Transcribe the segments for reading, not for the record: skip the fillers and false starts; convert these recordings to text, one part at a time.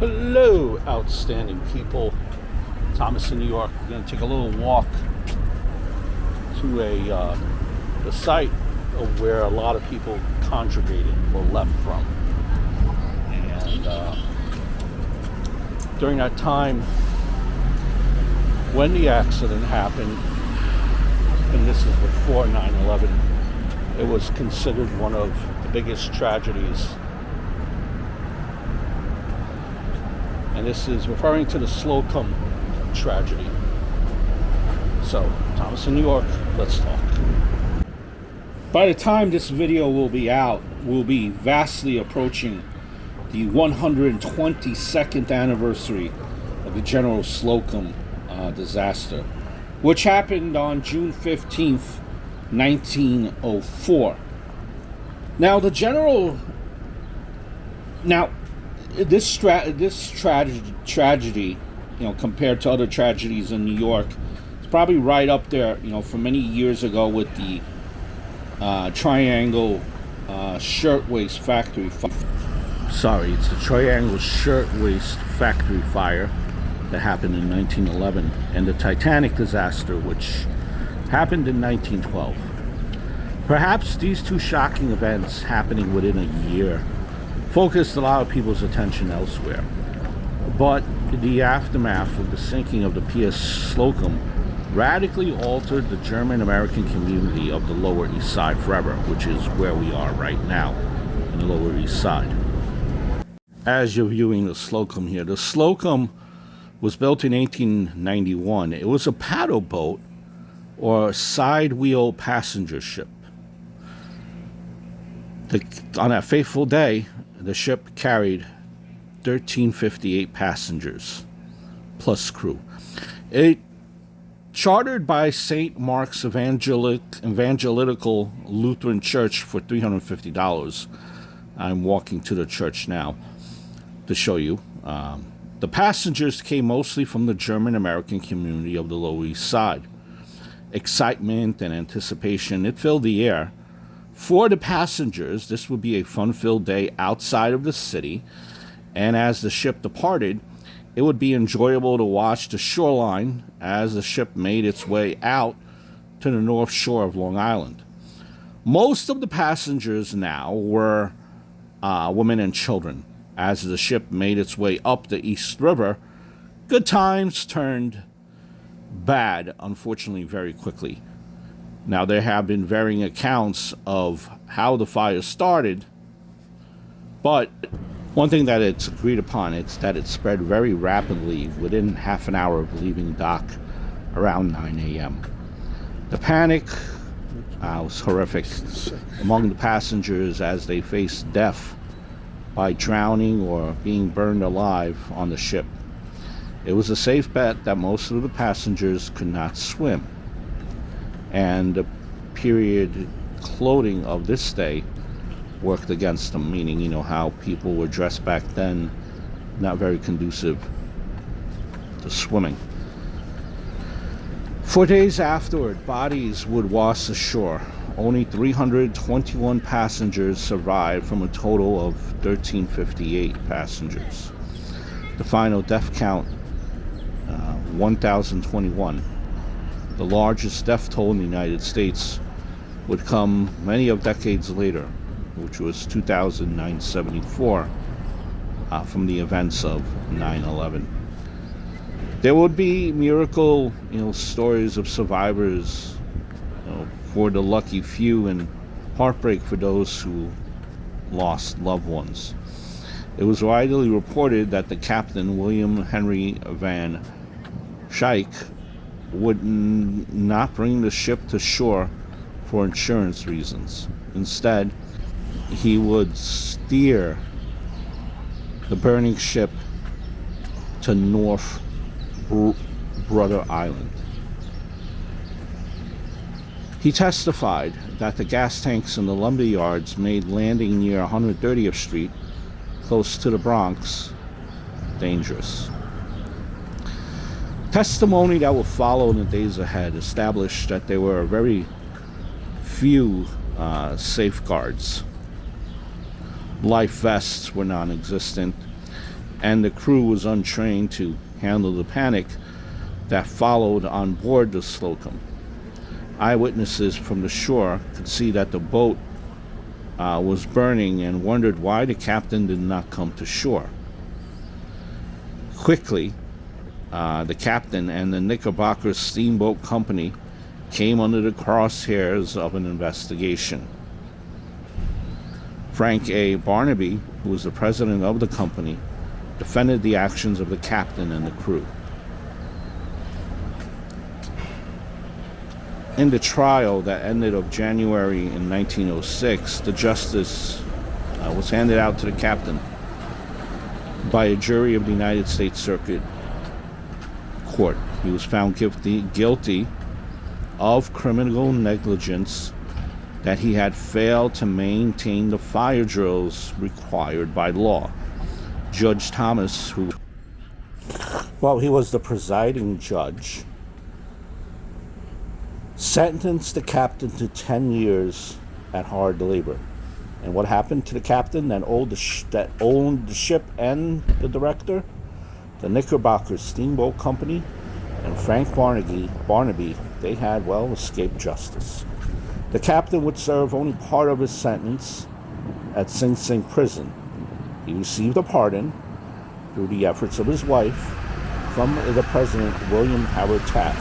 Hello, outstanding people. Thomas in New York. We're going to take a little walk to the site of where a lot of people congregated or left from. And during that time, when the accident happened, and this is before 9/11, it was considered one of the biggest tragedies. And this is referring to the Slocum tragedy. So, Thomas in New York, let's talk. By the time this video will be out, we'll be vastly approaching the 122nd anniversary of the General Slocum disaster, which happened on June 15th, 1904. Now, this tragedy, compared to other tragedies in New York, is probably right up there, from many years ago with the Triangle Shirtwaist Factory fire. Sorry, it's the Triangle Shirtwaist Factory fire that happened in 1911, and the Titanic disaster, which happened in 1912. Perhaps these two shocking events happening within a year focused a lot of people's attention elsewhere. But the aftermath of the sinking of the PS Slocum radically altered the German-American community of the Lower East Side forever, which is where we are right now, in the Lower East Side. As you're viewing the Slocum here, the Slocum was built in 1891. It was a paddle boat or side-wheel passenger ship. On that fateful day, the ship carried 1,358 passengers, plus crew. It chartered by St. Mark's Evangelical Lutheran Church for $350. I'm walking to the church now to show you. The passengers came mostly from the German-American community of the Lower East Side. Excitement and anticipation, it filled the air. For the passengers, this would be a fun-filled day outside of the city, and as the ship departed, it would be enjoyable to watch the shoreline as the ship made its way out to the north shore of Long Island. Most of the passengers now were women and children. As the ship made its way up the East River, good times turned bad, unfortunately, very quickly. Now, there have been varying accounts of how the fire started, but one thing that it's agreed upon is that it spread very rapidly within half an hour of leaving dock around 9 a.m. The panic was horrific among the passengers as they faced death by drowning or being burned alive on the ship. It was a safe bet that most of the passengers could not swim, and the period clothing of this day worked against them, meaning, how people were dressed back then, not very conducive to swimming. For days afterward, bodies would wash ashore. Only 321 passengers survived from a total of 1,358 passengers. The final death count, 1,021. The largest death toll in the United States would come many of decades later, which was 2,974, from the events of 9/11. There would be miracle, stories of survivors, for the lucky few, and heartbreak for those who lost loved ones. It was widely reported that the captain, William Henry Van Schaik, would not bring the ship to shore for insurance reasons. Instead, he would steer the burning ship to North Brother Island. He testified that the gas tanks in the lumber yards made landing near 130th Street, close to the Bronx, dangerous. Testimony that will follow in the days ahead established that there were very few safeguards. Life vests were non-existent, and the crew was untrained to handle the panic that followed on board the Slocum. Eyewitnesses from the shore could see that the boat was burning and wondered why the captain did not come to shore. Quickly, the captain and the Knickerbocker Steamboat Company came under the crosshairs of an investigation. Frank A. Barnaby, who was the president of the company, defended the actions of the captain and the crew. In the trial that ended of January in 1906, the justice was handed out to the captain by a jury of the United States Circuit Court. He was found guilty of criminal negligence, that he had failed to maintain the fire drills required by law. Judge Thomas, he was the presiding judge, sentenced the captain to 10 years at hard labor. And what happened to the captain that owned the ship and the director? The Knickerbocker Steamboat Company and Frank Barnaby, they had, escaped justice. The captain would serve only part of his sentence at Sing Sing prison. He received a pardon through the efforts of his wife from the President William Howard Taft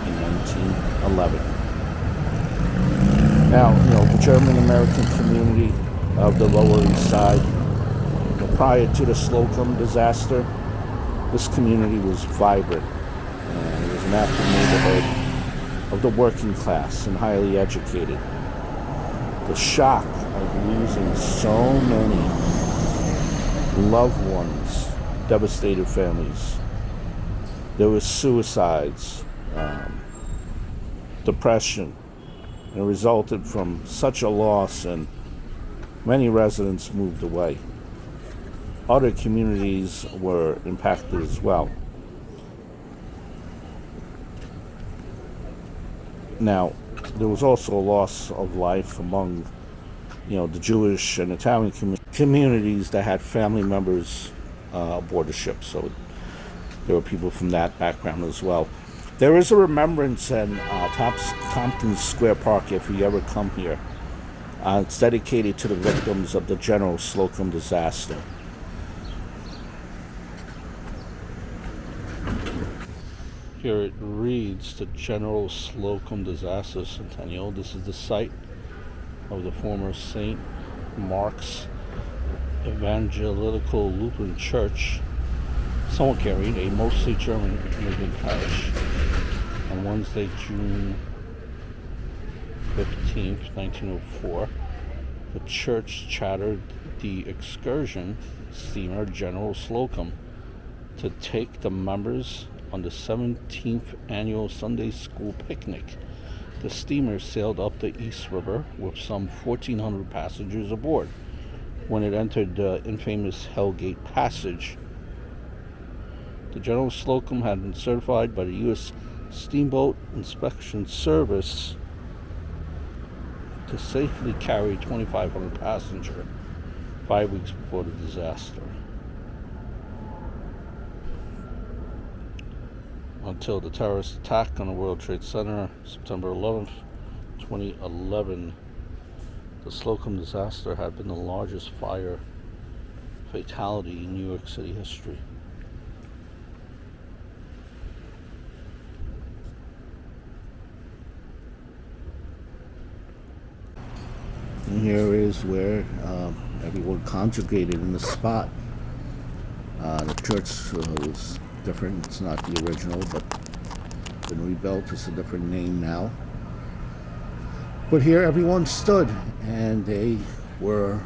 in 1911. Now, the German-American community of the Lower East Side, prior to the Slocum disaster, this community was vibrant, and it was an active neighborhood of the working class and highly educated. The shock of losing so many loved ones, devastated families. There was suicides, depression, and it resulted from such a loss, and many residents moved away. Other communities were impacted as well. Now, there was also a loss of life among, the Jewish and Italian communities that had family members aboard the ship. So there were people from that background as well. There is a remembrance in Tompkins Square Park if you ever come here. It's dedicated to the victims of the General Slocum disaster. Here it reads, the General Slocum Disaster Centennial. This is the site of the former St. Mark's Evangelical Lutheran Church, somewhat carried, a mostly German immigrant parish. On Wednesday, June 15th, 1904, the church chartered the excursion steamer General Slocum to take the members on the 17th annual Sunday school picnic. The steamer sailed up the East River with some 1,400 passengers aboard. When it entered the infamous Hellgate Passage, the General Slocum had been certified by the U.S. Steamboat Inspection Service to safely carry 2,500 passengers 5 weeks before the disaster. Until the terrorist attack on the World Trade Center, September 11th, 2011, the Slocum disaster had been the largest fire fatality in New York City history. And here is where everyone congregated in the spot. The church was different. It's not the original, but been rebuilt. It's a different name now. But here everyone stood, and they were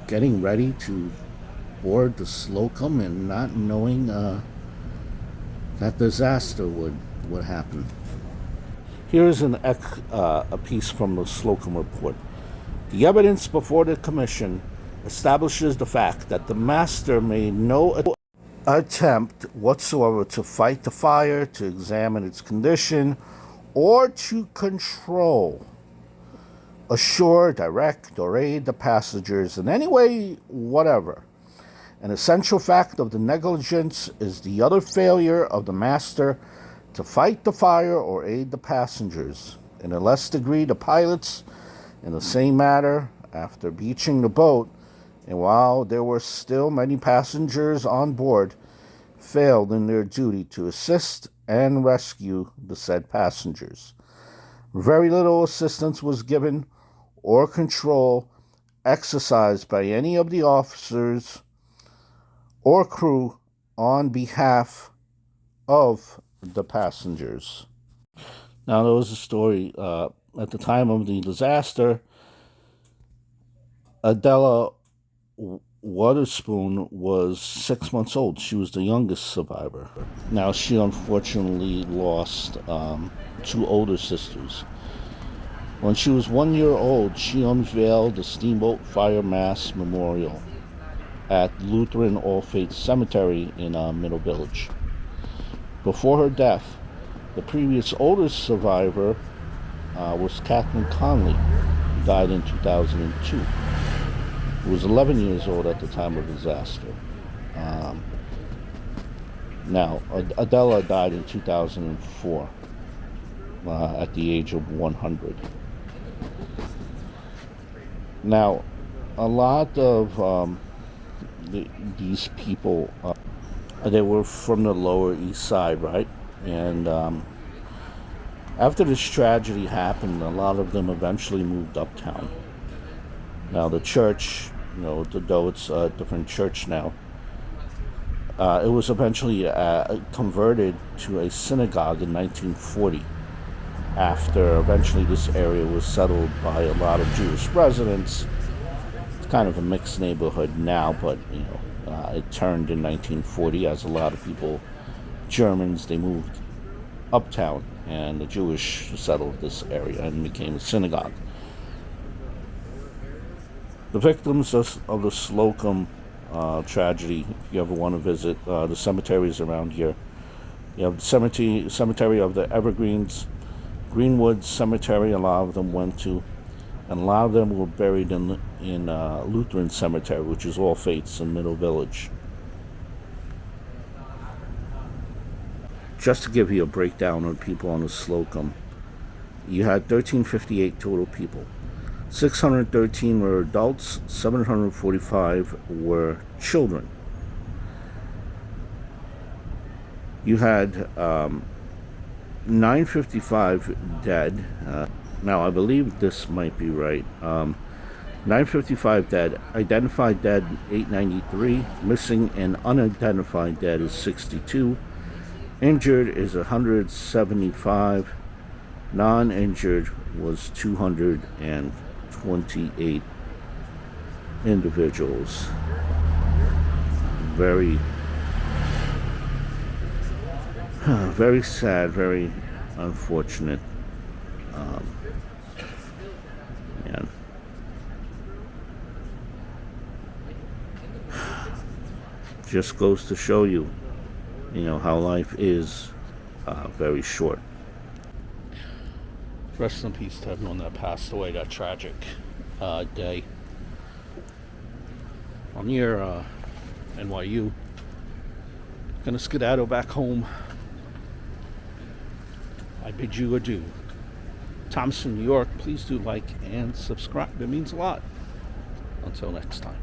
getting ready to board the Slocum, and not knowing that disaster would happen. Here's a piece from the Slocum report. The evidence before the commission establishes the fact that the master made no attempt whatsoever to fight the fire, to examine its condition, or to control, assure, direct, or aid the passengers in any way whatever. An essential fact of the negligence is the utter failure of the master to fight the fire or aid the passengers. In a less degree, the pilots, in the same matter, after beaching the boat, and while there were still many passengers on board, failed in their duty to assist and rescue the said passengers. Very little assistance was given or control exercised by any of the officers or crew on behalf of the passengers. Now, there was a story at the time of the disaster. Adela Waterspoon was 6 months old. She was the youngest survivor. Now, she unfortunately lost 2 older sisters. When she was 1 year old, she unveiled the Steamboat Fire Mass Memorial at Lutheran All Faith Cemetery in Middle Village. Before her death, the previous oldest survivor was Catherine Conley, who died in 2002. Who was 11 years old at the time of the disaster. Now, Adela died in 2004 at the age of 100. Now, a lot of these people, they were from the Lower East Side, right? And after this tragedy happened, a lot of them eventually moved uptown. Now, the church, though it's a different church now, it was eventually converted to a synagogue in 1940, after eventually this area was settled by a lot of Jewish residents. It's kind of a mixed neighborhood now, but it turned in 1940 as a lot of people, Germans, they moved uptown, and the Jewish settled this area and became a synagogue. The victims of the Slocum tragedy, if you ever want to visit the cemeteries around here, you have the cemetery of the Evergreens, Greenwood Cemetery, a lot of them went to, and a lot of them were buried in Lutheran Cemetery, which is All Faiths in Middle Village. Just to give you a breakdown of people on the Slocum, you had 1,358 total people. 613 were adults, 745 were children. You had 955 dead. Now, I believe this might be right. 955 dead. Identified dead, 893. Missing and unidentified dead is 62. Injured is 175. Non-injured was 228 individuals. Very sad, very unfortunate. Man. Just goes to show you, how life is very short. Rest in peace to everyone that passed away that tragic day. I'm near NYU. Gonna skedaddle back home. I bid you adieu. Thompson, New York. Please do like and subscribe. It means a lot. Until next time.